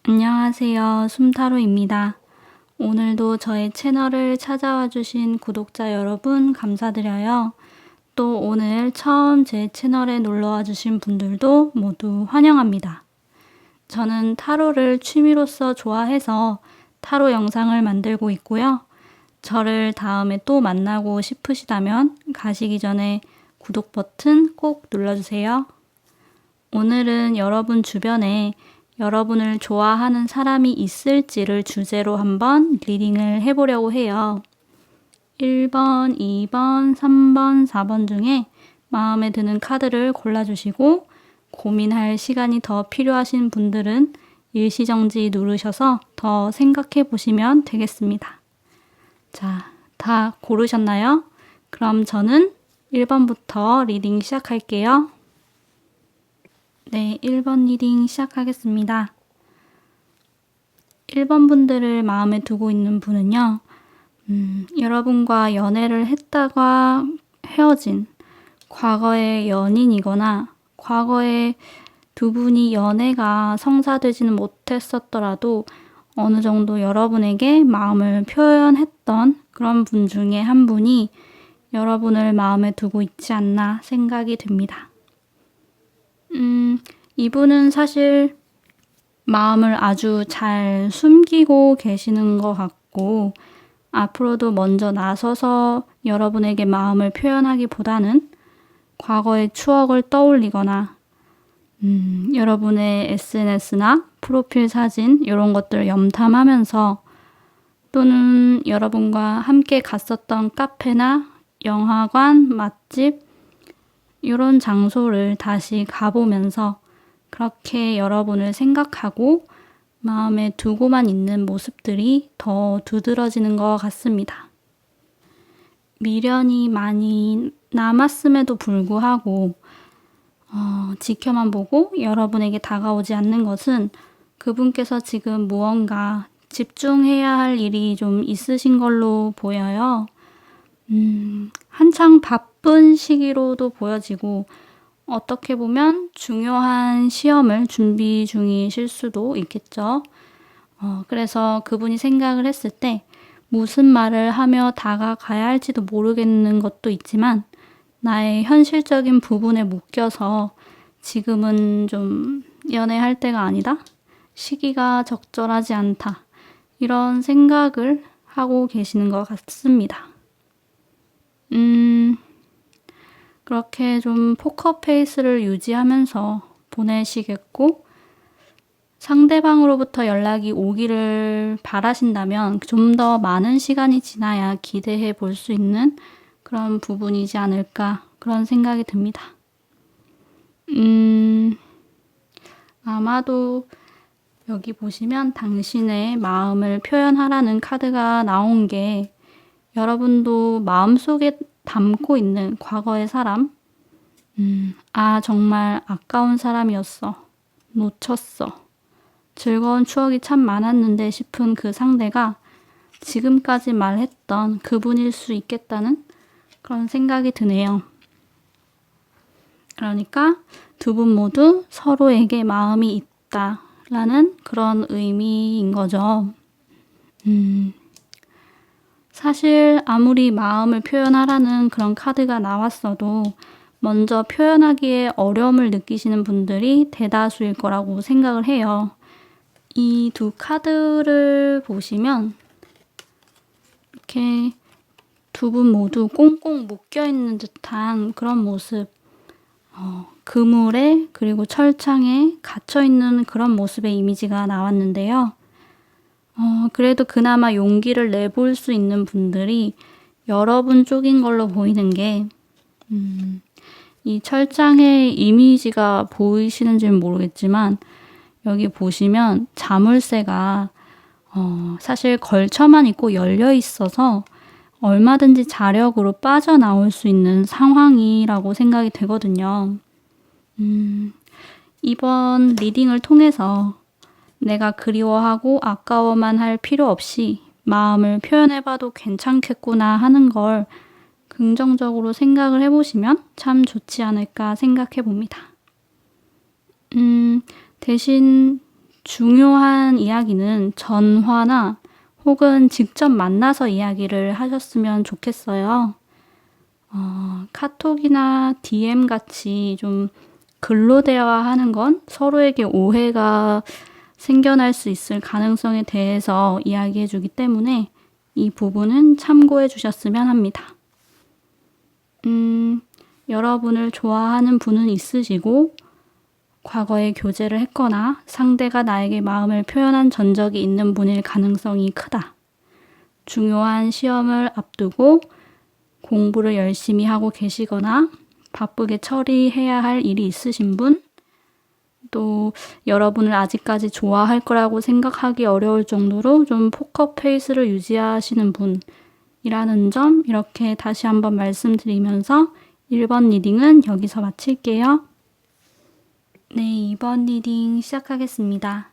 안녕하세요. 숨타로입니다. 오늘도 저의 채널을 찾아와 주신 구독자 여러분 감사드려요. 또 오늘 처음 제 채널에 놀러와 주신 분들도 모두 환영합니다. 저는 타로를 취미로서 좋아해서 타로 영상을 만들고 있고요. 저를 다음에 또 만나고 싶으시다면 가시기 전에 구독 버튼 꼭 눌러주세요. 오늘은 여러분 주변에 여러분을 좋아하는 사람이 있을지를 주제로 한번 리딩을 해보려고 해요. 1번, 2번, 3번, 4번 중에 마음에 드는 카드를 골라주시고 고민할 시간이 더 필요하신 분들은 일시정지 누르셔서 더 생각해 보시면 되겠습니다. 자, 다 고르셨나요? 그럼 저는 1번부터 리딩 시작할게요. 네, 1번 리딩 시작하겠습니다. 1번 분들을 마음에 두고 있는 분은요. 여러분과 연애를 했다가 헤어진 과거의 연인이거나 과거에 두 분이 연애가 성사되지는 못했었더라도 어느 정도 여러분에게 마음을 표현했던 그런 분 중에 한 분이 여러분을 마음에 두고 있지 않나 생각이 듭니다. 이분은 사실 마음을 아주 잘 숨기고 계시는 것 같고 앞으로도 먼저 나서서 여러분에게 마음을 표현하기보다는 과거의 추억을 떠올리거나 여러분의 SNS나 프로필 사진 이런 것들을 염탐하면서 또는 여러분과 함께 갔었던 카페나 영화관, 맛집 이런 장소를 다시 가보면서 그렇게 여러분을 생각하고 마음에 두고만 있는 모습들이 더 두드러지는 것 같습니다. 미련이 많이 남았음에도 불구하고 지켜만 보고 여러분에게 다가오지 않는 것은 그분께서 지금 무언가 집중해야 할 일이 좀 있으신 걸로 보여요. 한창 바쁜 시기로도 보여지고 어떻게 보면 중요한 시험을 준비 중이실 수도 있겠죠. 그래서 그분이 생각을 했을 때 무슨 말을 하며 다가가야 할지도 모르겠는 것도 있지만 나의 현실적인 부분에 묶여서 지금은 좀 연애할 때가 아니다? 시기가 적절하지 않다. 이런 생각을 하고 계시는 것 같습니다. 그렇게 좀 포커페이스를 유지하면서 보내시겠고 상대방으로부터 연락이 오기를 바라신다면 좀 더 많은 시간이 지나야 기대해 볼 수 있는 그런 부분이지 않을까 그런 생각이 듭니다. 아마도 여기 보시면 당신의 마음을 표현하라는 카드가 나온 게 여러분도 마음속에 담고 있는 과거의 사람, 정말 아까운 사람이었어. 놓쳤어. 즐거운 추억이 참 많았는데 싶은 그 상대가 지금까지 말했던 그분일 수 있겠다는 그런 생각이 드네요. 그러니까 두 분 모두 서로에게 마음이 있다라는 그런 의미인 거죠. 사실 아무리 마음을 표현하라는 그런 카드가 나왔어도 먼저 표현하기에 어려움을 느끼시는 분들이 대다수일 거라고 생각을 해요. 이 두 카드를 보시면 이렇게 두 분 모두 꽁꽁 묶여있는 듯한 그런 모습, 그물에 그리고 철창에 갇혀있는 그런 모습의 이미지가 나왔는데요. 그래도 그나마 용기를 내볼 수 있는 분들이 여러분 쪽인 걸로 보이는 게 이 철장의 이미지가 보이시는지는 모르겠지만 여기 보시면 자물쇠가 사실 걸쳐만 있고 열려 있어서 얼마든지 자력으로 빠져나올 수 있는 상황이라고 생각이 되거든요. 이번 리딩을 통해서 내가 그리워하고 아까워만 할 필요 없이 마음을 표현해봐도 괜찮겠구나 하는 걸 긍정적으로 생각을 해보시면 참 좋지 않을까 생각해 봅니다. 대신 중요한 이야기는 전화나 혹은 직접 만나서 이야기를 하셨으면 좋겠어요. 카톡이나 DM 같이 좀 글로 대화하는 건 서로에게 오해가 생겨날 수 있을 가능성에 대해서 이야기해 주기 때문에 이 부분은 참고해 주셨으면 합니다. 여러분을 좋아하는 분은 있으시고 과거에 교제를 했거나 상대가 나에게 마음을 표현한 전적이 있는 분일 가능성이 크다. 중요한 시험을 앞두고 공부를 열심히 하고 계시거나 바쁘게 처리해야 할 일이 있으신 분, 또 여러분을 아직까지 좋아할 거라고 생각하기 어려울 정도로 좀 포커페이스를 유지하시는 분이라는 점 이렇게 다시 한번 말씀드리면서 1번 리딩은 여기서 마칠게요. 네, 2번 리딩 시작하겠습니다.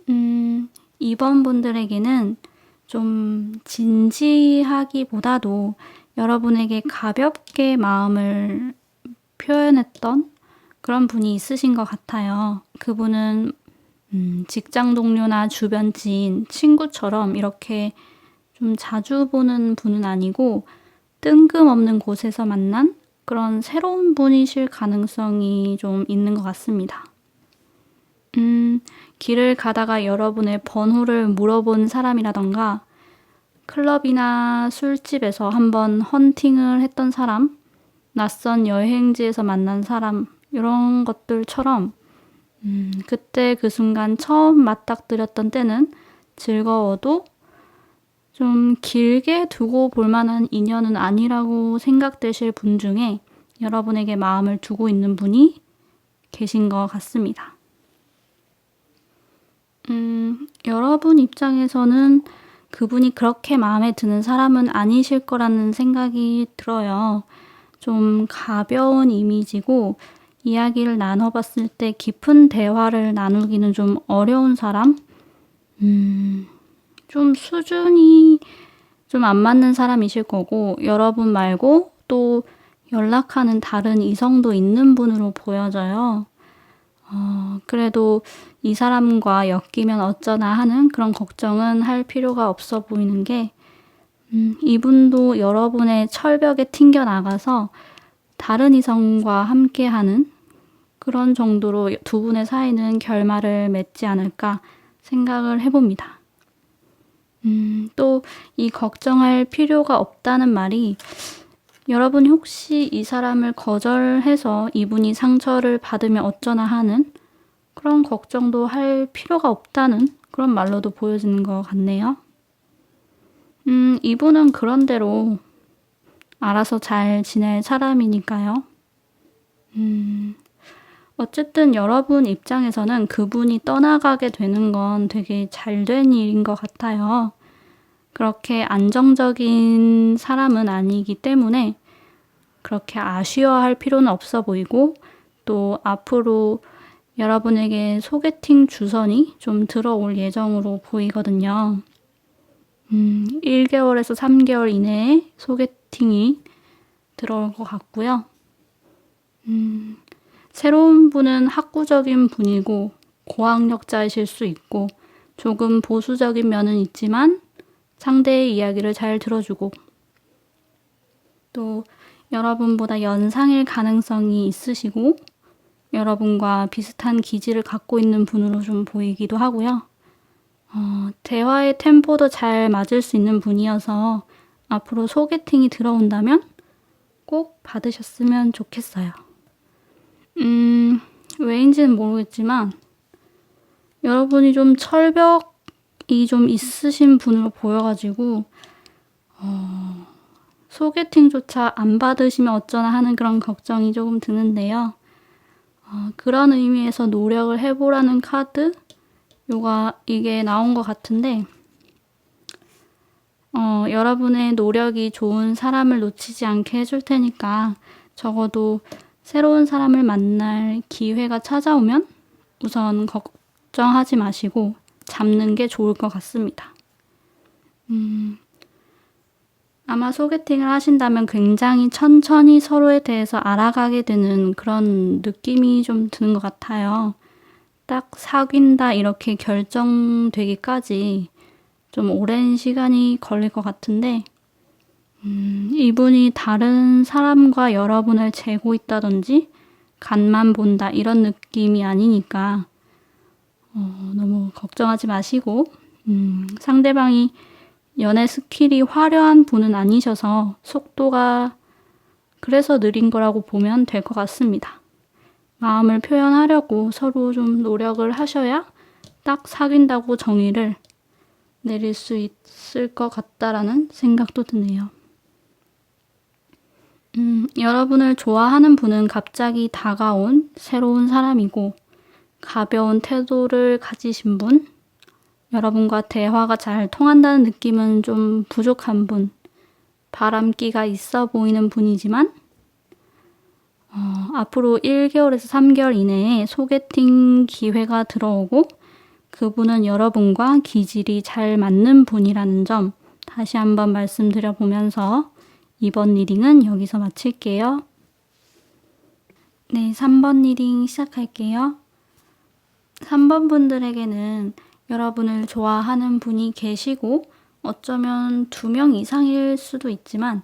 2번 분들에게는 좀 진지하기보다도 여러분에게 가볍게 마음을 표현했던 그런 분이 있으신 것 같아요. 그분은 직장 동료나 주변 지인, 친구처럼 이렇게 좀 자주 보는 분은 아니고 뜬금없는 곳에서 만난 그런 새로운 분이실 가능성이 좀 있는 것 같습니다. 길을 가다가 여러분의 번호를 물어본 사람이라던가 클럽이나 술집에서 한번 헌팅을 했던 사람, 낯선 여행지에서 만난 사람 이런 것들처럼 그때 그 순간 처음 맞닥뜨렸던 때는 즐거워도 좀 길게 두고 볼 만한 인연은 아니라고 생각되실 분 중에 여러분에게 마음을 두고 있는 분이 계신 것 같습니다. 여러분 입장에서는 그분이 그렇게 마음에 드는 사람은 아니실 거라는 생각이 들어요. 좀 가벼운 이미지고 이야기를 나눠봤을 때 깊은 대화를 나누기는 좀 어려운 사람? 좀 수준이 좀 안 맞는 사람이실 거고 여러분 말고 또 연락하는 다른 이성도 있는 분으로 보여져요. 그래도 이 사람과 엮이면 어쩌나 하는 그런 걱정은 할 필요가 없어 보이는 게 이분도 여러분의 철벽에 튕겨나가서 다른 이성과 함께하는 그런 정도로 두 분의 사이는 결말을 맺지 않을까 생각을 해봅니다. 또 이 걱정할 필요가 없다는 말이 여러분이 혹시 이 사람을 거절해서 이분이 상처를 받으면 어쩌나 하는 그런 걱정도 할 필요가 없다는 그런 말로도 보여지는 것 같네요. 이분은 그런대로 알아서 잘 지낼 사람이니까요. 어쨌든 여러분 입장에서는 그분이 떠나가게 되는 건 되게 잘된 일인 것 같아요. 그렇게 안정적인 사람은 아니기 때문에 그렇게 아쉬워할 필요는 없어 보이고 또 앞으로 여러분에게 소개팅 주선이 좀 들어올 예정으로 보이거든요. 1개월에서 3개월 이내에 소개팅이 들어올 것 같고요. 새로운 분은 학구적인 분이고 고학력자이실 수 있고 조금 보수적인 면은 있지만 상대의 이야기를 잘 들어주고 또 여러분보다 연상일 가능성이 있으시고 여러분과 비슷한 기질을 갖고 있는 분으로 좀 보이기도 하고요. 대화의 템포도 잘 맞을 수 있는 분이어서 앞으로 소개팅이 들어온다면 꼭 받으셨으면 좋겠어요. 왜인지는 모르겠지만 여러분이 좀 철벽이 좀 있으신 분으로 보여가지고 소개팅조차 안 받으시면 어쩌나 하는 그런 걱정이 조금 드는데요. 그런 의미에서 노력을 해보라는 카드 이게 나온 것 같은데 여러분의 노력이 좋은 사람을 놓치지 않게 해줄 테니까 적어도 새로운 사람을 만날 기회가 찾아오면 우선 걱정하지 마시고 잡는 게 좋을 것 같습니다. 아마 소개팅을 하신다면 굉장히 천천히 서로에 대해서 알아가게 되는 그런 느낌이 좀 드는 것 같아요. 딱 사귄다 이렇게 결정되기까지 좀 오랜 시간이 걸릴 것 같은데, 이분이 다른 사람과 여러분을 재고 있다든지 간만 본다 이런 느낌이 아니니까 너무 걱정하지 마시고, 상대방이 연애 스킬이 화려한 분은 아니셔서 속도가 그래서 느린 거라고 보면 될 것 같습니다. 마음을 표현하려고 서로 좀 노력을 하셔야 딱 사귄다고 정의를 내릴 수 있을 것 같다라는 생각도 드네요. 여러분을 좋아하는 분은 갑자기 다가온 새로운 사람이고, 가벼운 태도를 가지신 분, 여러분과 대화가 잘 통한다는 느낌은 좀 부족한 분, 바람기가 있어 보이는 분이지만 앞으로 1개월에서 3개월 이내에 소개팅 기회가 들어오고 그분은 여러분과 기질이 잘 맞는 분이라는 점 다시 한번 말씀드려보면서 이번 리딩은 여기서 마칠게요. 네, 3번 리딩 시작할게요. 3번 분들에게는 여러분을 좋아하는 분이 계시고 어쩌면 2명 이상일 수도 있지만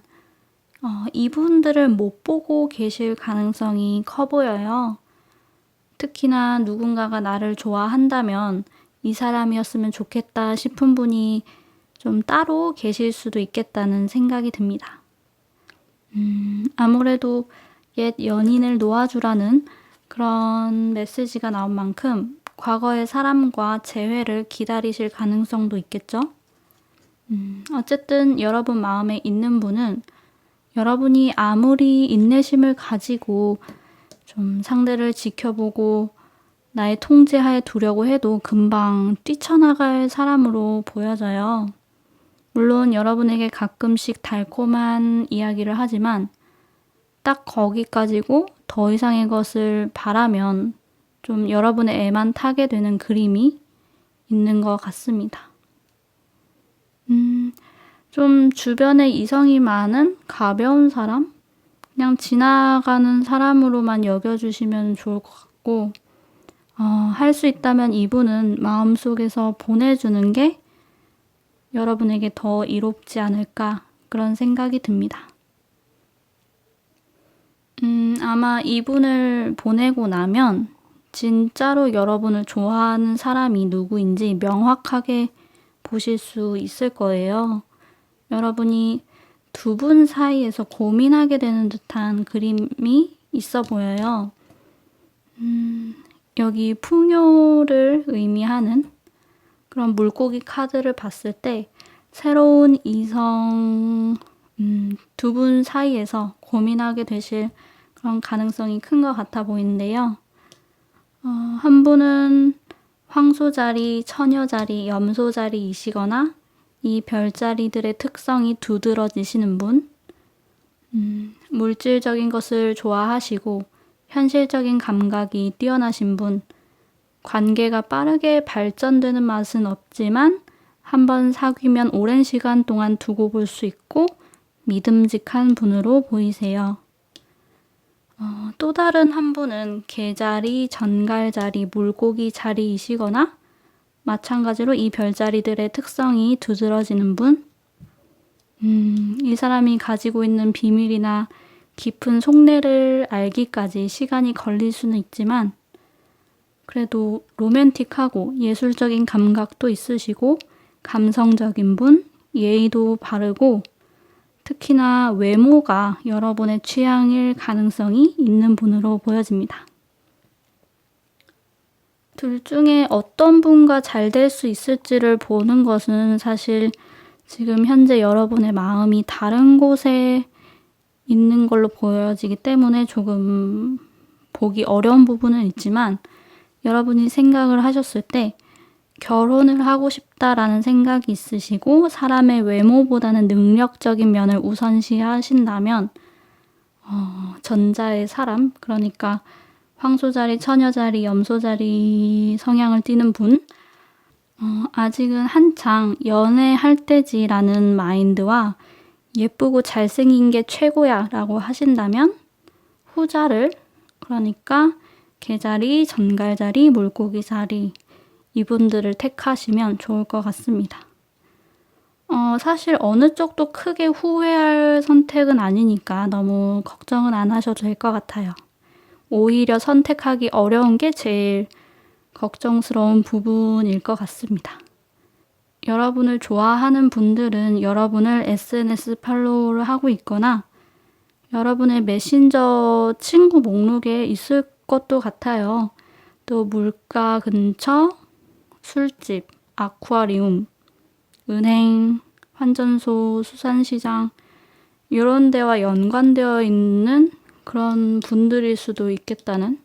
이분들을 못 보고 계실 가능성이 커 보여요. 특히나 누군가가 나를 좋아한다면 이 사람이었으면 좋겠다 싶은 분이 좀 따로 계실 수도 있겠다는 생각이 듭니다. 아무래도 옛 연인을 놓아주라는 그런 메시지가 나온 만큼 과거의 사람과 재회를 기다리실 가능성도 있겠죠? 어쨌든 여러분 마음에 있는 분은 여러분이 아무리 인내심을 가지고 좀 상대를 지켜보고 나의 통제하에 두려고 해도 금방 뛰쳐나갈 사람으로 보여져요. 물론 여러분에게 가끔씩 달콤한 이야기를 하지만 딱 거기까지고 더 이상의 것을 바라면 좀 여러분의 애만 타게 되는 그림이 있는 것 같습니다. 좀 주변에 이성이 많은 가벼운 사람? 그냥 지나가는 사람으로만 여겨주시면 좋을 것 같고, 할 수 있다면 이분은 마음속에서 보내주는 게 여러분에게 더 이롭지 않을까 그런 생각이 듭니다. 아마 이분을 보내고 나면 진짜로 여러분을 좋아하는 사람이 누구인지 명확하게 보실 수 있을 거예요. 여러분이 두 분 사이에서 고민하게 되는 듯한 그림이 있어 보여요. 여기 풍요를 의미하는 그런 물고기 카드를 봤을 때 새로운 이성 두 분 사이에서 고민하게 되실 그런 가능성이 큰 것 같아 보이는데요. 한 분은 황소자리, 처녀자리, 염소자리이시거나 이 별자리들의 특성이 두드러지시는 분, 물질적인 것을 좋아하시고 현실적인 감각이 뛰어나신 분, 관계가 빠르게 발전되는 맛은 없지만 한번 사귀면 오랜 시간 동안 두고 볼 수 있고 믿음직한 분으로 보이세요. 또 다른 한 분은 개자리, 전갈자리, 물고기 자리이시거나 마찬가지로 이 별자리들의 특성이 두드러지는 분, 이 사람이 가지고 있는 비밀이나 깊은 속내를 알기까지 시간이 걸릴 수는 있지만 그래도 로맨틱하고 예술적인 감각도 있으시고 감성적인 분, 예의도 바르고 특히나 외모가 여러분의 취향일 가능성이 있는 분으로 보여집니다. 둘 중에 어떤 분과 잘 될 수 있을지를 보는 것은 사실 지금 현재 여러분의 마음이 다른 곳에 있는 걸로 보여지기 때문에 조금 보기 어려운 부분은 있지만 여러분이 생각을 하셨을 때 결혼을 하고 싶다라는 생각이 있으시고 사람의 외모보다는 능력적인 면을 우선시 하신다면 전자의 사람, 그러니까 황소자리, 처녀자리, 염소자리 성향을 띠는 분, 아직은 한창 연애할 때지라는 마인드와 예쁘고 잘생긴 게 최고야 라고 하신다면 후자를, 그러니까 개자리, 전갈자리, 물고기자리 이분들을 택하시면 좋을 것 같습니다. 사실 어느 쪽도 크게 후회할 선택은 아니니까 너무 걱정은 안 하셔도 될 것 같아요. 오히려 선택하기 어려운 게 제일 걱정스러운 부분일 것 같습니다. 여러분을 좋아하는 분들은 여러분을 SNS 팔로우를 하고 있거나 여러분의 메신저 친구 목록에 있을 것도 같아요. 또 물가 근처, 술집, 아쿠아리움, 은행, 환전소, 수산시장 이런 데와 연관되어 있는 그런 분들일 수도 있겠다는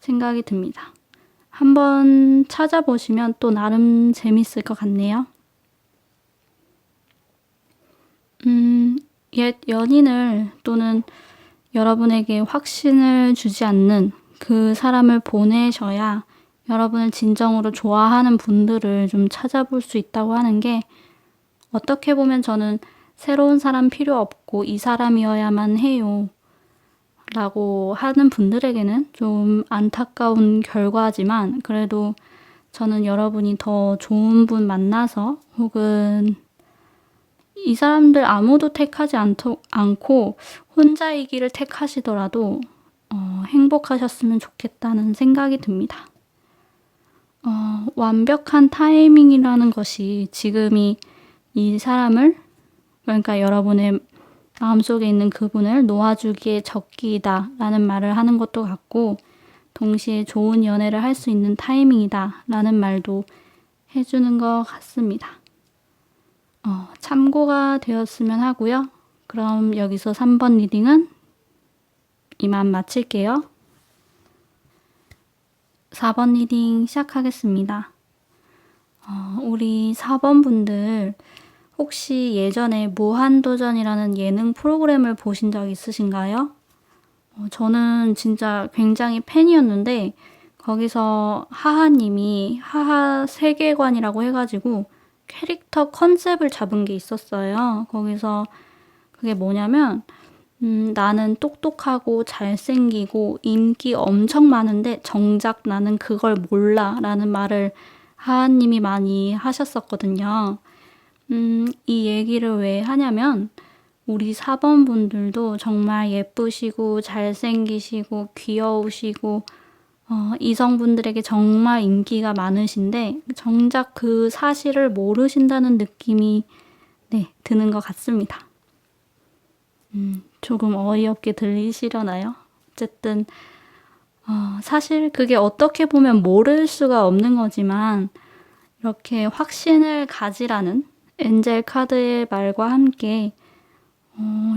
생각이 듭니다. 한번 찾아보시면 또 나름 재밌을 것 같네요. 옛 연인을 또는 여러분에게 확신을 주지 않는 그 사람을 보내셔야 여러분을 진정으로 좋아하는 분들을 좀 찾아볼 수 있다고 하는 게 어떻게 보면 저는 새로운 사람 필요 없고 이 사람이어야만 해요 라고 하는 분들에게는 좀 안타까운 결과지만 그래도 저는 여러분이 더 좋은 분 만나서 혹은 이 사람들 아무도 택하지 않고 혼자이기를 택하시더라도 행복하셨으면 좋겠다는 생각이 듭니다. 완벽한 타이밍이라는 것이 지금이 이 사람을 그러니까 여러분의 마음속에 있는 그분을 놓아주기에 적기이다 라는 말을 하는 것도 같고 동시에 좋은 연애를 할 수 있는 타이밍이다 라는 말도 해주는 것 같습니다. 참고가 되었으면 하고요. 그럼 여기서 3번 리딩은 이만 마칠게요. 4번 리딩 시작하겠습니다. 우리 4번 분들 혹시 예전에 무한도전이라는 예능 프로그램을 보신 적 있으신가요? 저는 진짜 굉장히 팬이었는데 거기서 하하님이 하하 세계관이라고 해가지고 캐릭터 컨셉을 잡은 게 있었어요. 거기서 그게 뭐냐면 나는 똑똑하고 잘생기고 인기 엄청 많은데 정작 나는 그걸 몰라 라는 말을 하하님이 많이 하셨었거든요. 이 얘기를 왜 하냐면 우리 4번 분들도 정말 예쁘시고 잘생기시고 귀여우시고 이성분들에게 정말 인기가 많으신데 정작 그 사실을 모르신다는 느낌이 드는 것 같습니다. 조금 어이없게 들리시려나요? 어쨌든 사실 그게 어떻게 보면 모를 수가 없는 거지만 이렇게 확신을 가지라는 엔젤 카드의 말과 함께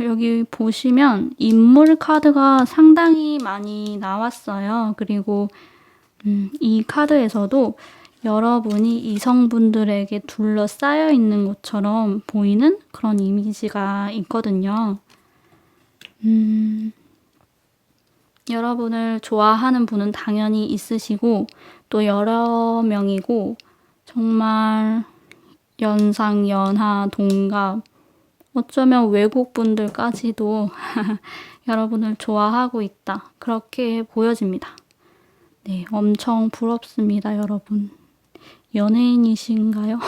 여기 보시면 인물 카드가 상당히 많이 나왔어요. 그리고 이 카드에서도 여러분이 이성분들에게 둘러싸여 있는 것처럼 보이는 그런 이미지가 있거든요. 여러분을 좋아하는 분은 당연히 있으시고 또 여러 명이고 정말 연상, 연하, 동갑 어쩌면 외국 분들까지도 여러분을 좋아하고 있다. 그렇게 보여집니다. 네, 엄청 부럽습니다, 여러분. 연예인이신가요?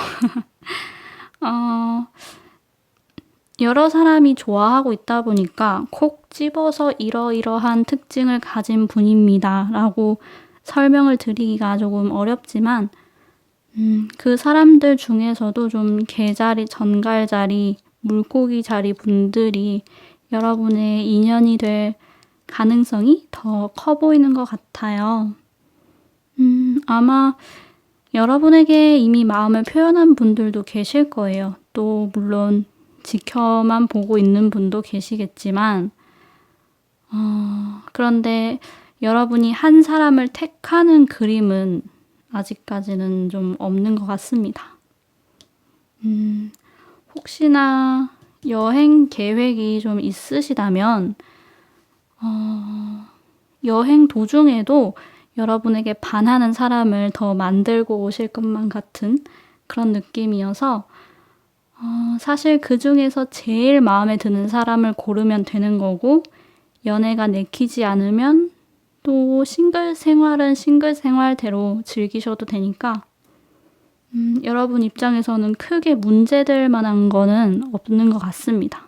여러 사람이 좋아하고 있다 보니까 콕 집어서 이러이러한 특징을 가진 분입니다. 라고 설명을 드리기가 조금 어렵지만 그 사람들 중에서도 좀 개자리, 전갈자리, 물고기자리 분들이 여러분의 인연이 될 가능성이 더 커 보이는 것 같아요. 아마 여러분에게 이미 마음을 표현한 분들도 계실 거예요. 또 물론 지켜만 보고 있는 분도 계시겠지만 그런데 여러분이 한 사람을 택하는 그림은 아직까지는 좀 없는 것 같습니다. 혹시나 여행 계획이 좀 있으시다면 여행 도중에도 여러분에게 반하는 사람을 더 만들고 오실 것만 같은 그런 느낌이어서 사실 그 중에서 제일 마음에 드는 사람을 고르면 되는 거고 연애가 내키지 않으면 또 싱글 생활은 싱글 생활대로 즐기셔도 되니까 여러분 입장에서는 크게 문제될 만한 거는 없는 것 같습니다.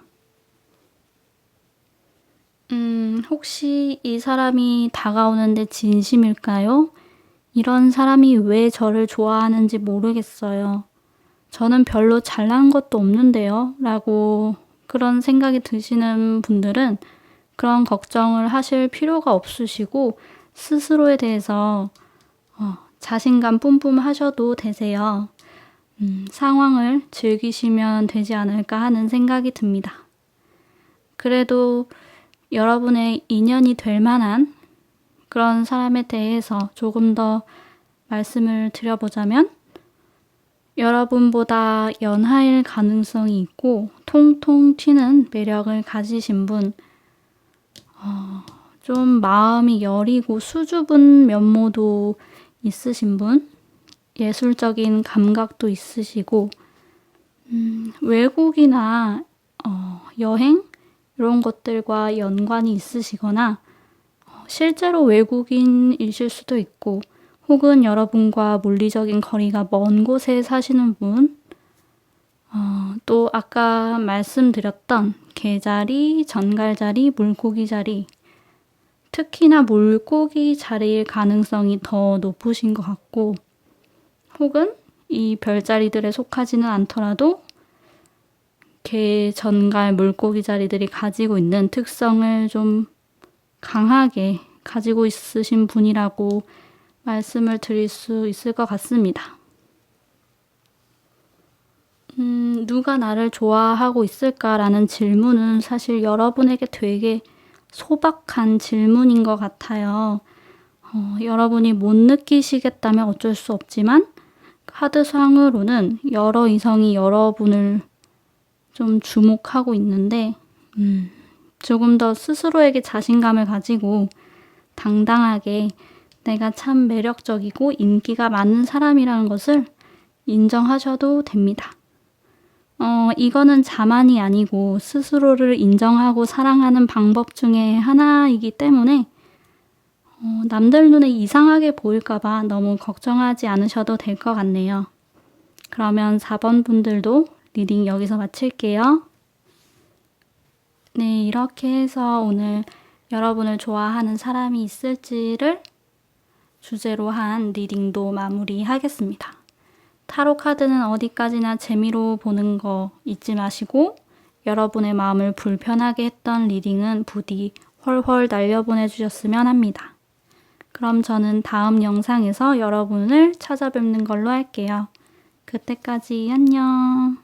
혹시 이 사람이 다가오는데 진심일까요? 이런 사람이 왜 저를 좋아하는지 모르겠어요. 저는 별로 잘난 것도 없는데요. 라고 그런 생각이 드시는 분들은 그런 걱정을 하실 필요가 없으시고 스스로에 대해서 자신감 뿜뿜 하셔도 되세요. 상황을 즐기시면 되지 않을까 하는 생각이 듭니다. 그래도 여러분의 인연이 될 만한 그런 사람에 대해서 조금 더 말씀을 드려보자면 여러분보다 연하일 가능성이 있고 통통 튀는 매력을 가지신 분, 좀 마음이 여리고 수줍은 면모도 있으신 분, 예술적인 감각도 있으시고 외국이나 여행 이런 것들과 연관이 있으시거나 실제로 외국인이실 수도 있고 혹은 여러분과 물리적인 거리가 먼 곳에 사시는 분, 또 아까 말씀드렸던 개자리, 전갈자리, 물고기 자리, 특히나 물고기 자리일 가능성이 더 높으신 것 같고 혹은 이 별자리들에 속하지는 않더라도 개, 전갈, 물고기 자리들이 가지고 있는 특성을 좀 강하게 가지고 있으신 분이라고 말씀을 드릴 수 있을 것 같습니다. 누가 나를 좋아하고 있을까라는 질문은 사실 여러분에게 되게 소박한 질문인 것 같아요. 여러분이 못 느끼시겠다면 어쩔 수 없지만 카드상으로는 여러 이성이 여러분을 좀 주목하고 있는데 조금 더 스스로에게 자신감을 가지고 당당하게 내가 참 매력적이고 인기가 많은 사람이라는 것을 인정하셔도 됩니다. 이거는 자만이 아니고 스스로를 인정하고 사랑하는 방법 중에 하나이기 때문에 남들 눈에 이상하게 보일까봐 너무 걱정하지 않으셔도 될 것 같네요. 그러면 4번 분들도 리딩 여기서 마칠게요. 네, 이렇게 해서 오늘 여러분을 좋아하는 사람이 있을지를 주제로 한 리딩도 마무리하겠습니다. 타로 카드는 어디까지나 재미로 보는 거 잊지 마시고 여러분의 마음을 불편하게 했던 리딩은 부디 훨훨 날려보내주셨으면 합니다. 그럼 저는 다음 영상에서 여러분을 찾아뵙는 걸로 할게요. 그때까지 안녕.